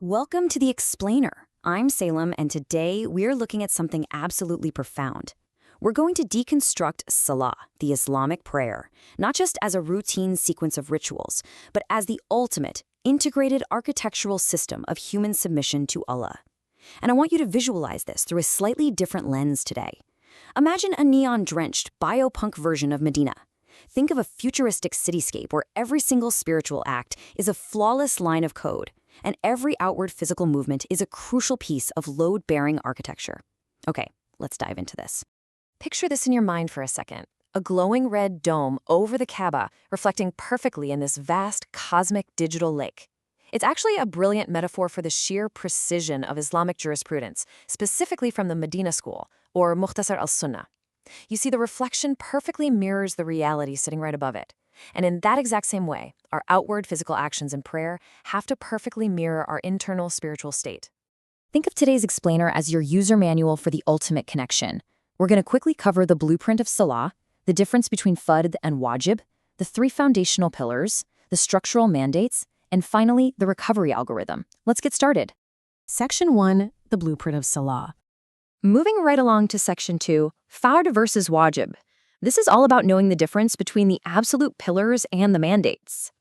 Welcome to The Explainer. I'm Salem, and today we're looking at something absolutely profound. We're going to deconstruct Salah, the Islamic prayer, not just as a routine sequence of rituals, but as the ultimate, integrated architectural system of human submission to Allah. And I want you to visualize this through a slightly different lens today. Imagine a neon-drenched, biopunk version of Medina. Think of a futuristic cityscape where every single spiritual act is a flawless line of code, and every outward physical movement is a crucial piece of load-bearing architecture. Okay, let's dive into this. Picture this in your mind for a second. A glowing red dome over the Kaaba, reflecting perfectly in this vast cosmic digital lake. It's actually a brilliant metaphor for the sheer precision of Islamic jurisprudence, specifically from the Medina school, or Mukhtasar al-Sunnah. You see, the reflection perfectly mirrors the reality sitting right above it. And in that exact same way, our outward physical actions in prayer have to perfectly mirror our internal spiritual state. Think of today's explainer as your user manual for the ultimate connection. We're going to quickly cover the blueprint of Salah, the difference between fard and wajib, the three foundational pillars, the structural mandates, and finally, the recovery algorithm. Let's get started. Section 1, the blueprint of Salah. Moving right along to Section 2, fard versus wajib. This is all about knowing the difference between the absolute pillars and the mandates.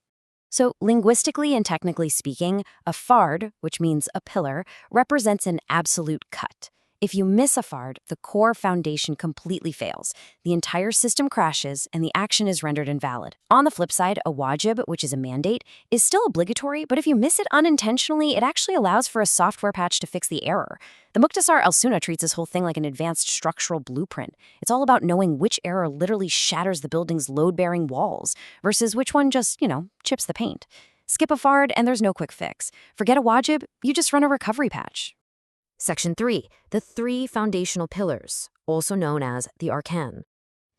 So, linguistically and technically speaking, a fard, which means a pillar, represents an absolute cut. If you miss a fard, the core foundation completely fails. The entire system crashes, and the action is rendered invalid. On the flip side, a wajib, which is a mandate, is still obligatory, but if you miss it unintentionally, it actually allows for a software patch to fix the error. The Mukhtasar al-Sunnah treats this whole thing like an advanced structural blueprint. It's all about knowing which error literally shatters the building's load-bearing walls versus which one just, chips the paint. Skip a fard, and there's no quick fix. Forget a wajib, you just run a recovery patch. Section 3, the three foundational pillars, also known as the arkan.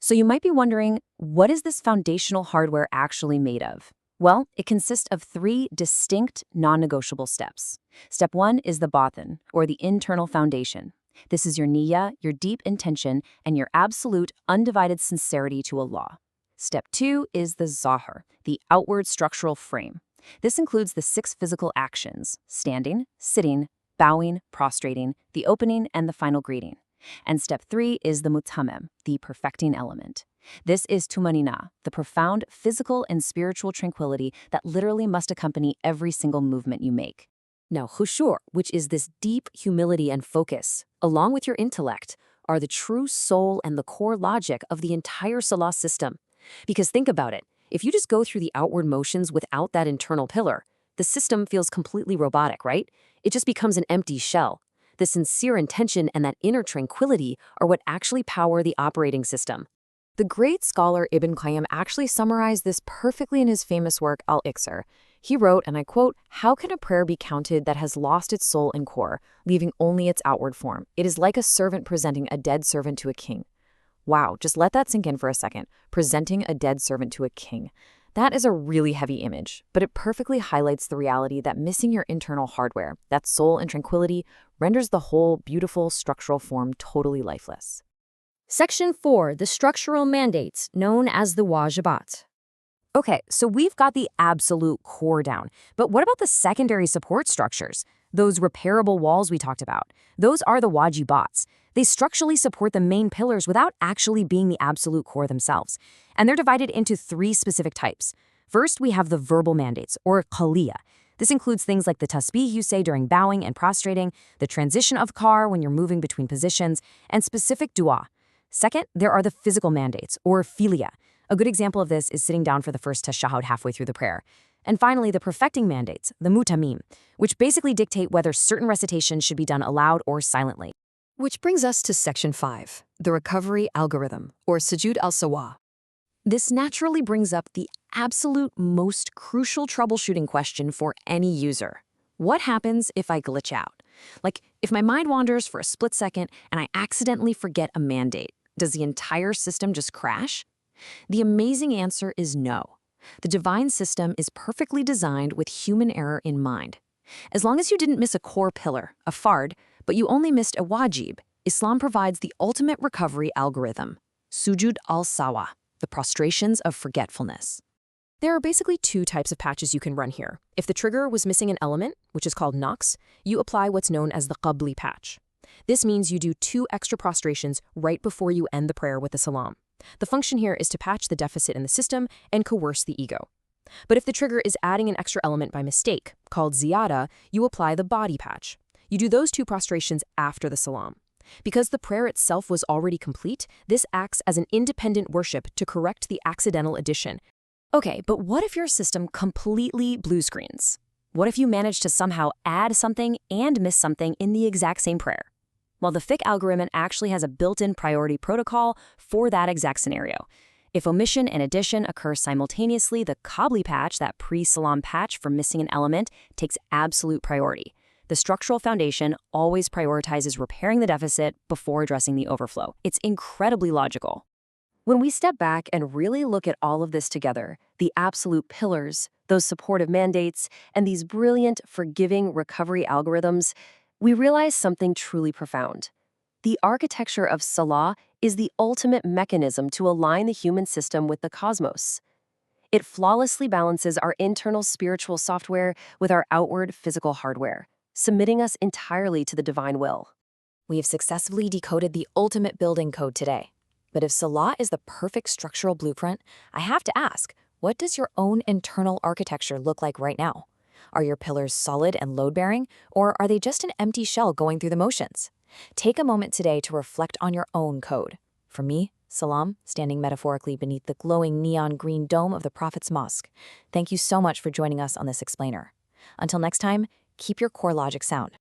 So you might be wondering, what is this foundational hardware actually made of? Well, it consists of three distinct, non-negotiable steps. Step 1 is the batin, or the internal foundation. This is your niyyah, your deep intention, and your absolute, undivided sincerity to Allah. Step 2 is the zahir, the outward structural frame. This includes the 6 physical actions: standing, sitting, bowing, prostrating, the opening, and the final greeting. And step 3 is the mutammim, the perfecting element. This is tumanina, the profound physical and spiritual tranquility that literally must accompany every single movement you make. Now, khushu', which is this deep humility and focus, along with your intellect, are the true soul and the core logic of the entire Salah system. Because think about it, if you just go through the outward motions without that internal pillar, the system feels completely robotic, right? It just becomes an empty shell. The sincere intention and that inner tranquility are what actually power the operating system. The great scholar Ibn Qayyim actually summarized this perfectly in his famous work, Al-Iqsar. He wrote, and I quote, "How can a prayer be counted that has lost its soul and core, leaving only its outward form? It is like a servant presenting a dead servant to a king." Wow, just let that sink in for a second. Presenting a dead servant to a king. That is a really heavy image, but it perfectly highlights the reality that missing your internal hardware, that soul and tranquility, renders the whole beautiful structural form totally lifeless. Section 4, the structural mandates, known as the wajibat. Okay, so we've got the absolute core down, but what about the secondary support structures? Those repairable walls we talked about. Those are the wajibats. They structurally support the main pillars without actually being the absolute core themselves. And they're divided into 3 specific types. First, we have the verbal mandates, or qawliya. This includes things like the tasbih you say during bowing and prostrating, the transition of car when you're moving between positions, and specific dua. Second, there are the physical mandates, or filia. A good example of this is sitting down for the first tashahhud halfway through the prayer. And finally, the perfecting mandates, the mutammim, which basically dictate whether certain recitations should be done aloud or silently. Which brings us to Section 5, the recovery algorithm, or sujud al-sawa. This naturally brings up the absolute most crucial troubleshooting question for any user. What happens if I glitch out? Like, if my mind wanders for a split second and I accidentally forget a mandate, does the entire system just crash? The amazing answer is no. The divine system is perfectly designed with human error in mind. As long as you didn't miss a core pillar, a fard, but you only missed a wajib, Islam provides the ultimate recovery algorithm, sujud al-sawa, the prostrations of forgetfulness. There are basically two types of patches you can run here. If the trigger was missing an element, which is called naqs, you apply what's known as the qabli patch. This means you do 2 extra prostrations right before you end the prayer with the salam. The function here is to patch the deficit in the system and coerce the ego. But if the trigger is adding an extra element by mistake, called ziyada, you apply the body patch. You do those 2 prostrations after the salam. Because the prayer itself was already complete, this acts as an independent worship to correct the accidental addition. Okay, but what if your system completely blue screens? What if you manage to somehow add something and miss something in the exact same prayer? Well, the fiqh algorithm actually has a built-in priority protocol for that exact scenario. If omission and addition occur simultaneously, the qabli patch, that pre-salam patch for missing an element, takes absolute priority. The structural foundation always prioritizes repairing the deficit before addressing the overflow. It's incredibly logical. When we step back and really look at all of this together, the absolute pillars, those supportive mandates, and these brilliant, forgiving recovery algorithms, we realize something truly profound. The architecture of Salah is the ultimate mechanism to align the human system with the cosmos. It flawlessly balances our internal spiritual software with our outward physical hardware, submitting us entirely to the divine will. We have successfully decoded the ultimate building code today. But if Salah is the perfect structural blueprint, I have to ask, what does your own internal architecture look like right now? Are your pillars solid and load-bearing, or are they just an empty shell going through the motions? Take a moment today to reflect on your own code. For me, Salam, standing metaphorically beneath the glowing neon green dome of the Prophet's Mosque. Thank you so much for joining us on this explainer. Until next time, keep your core logic sound.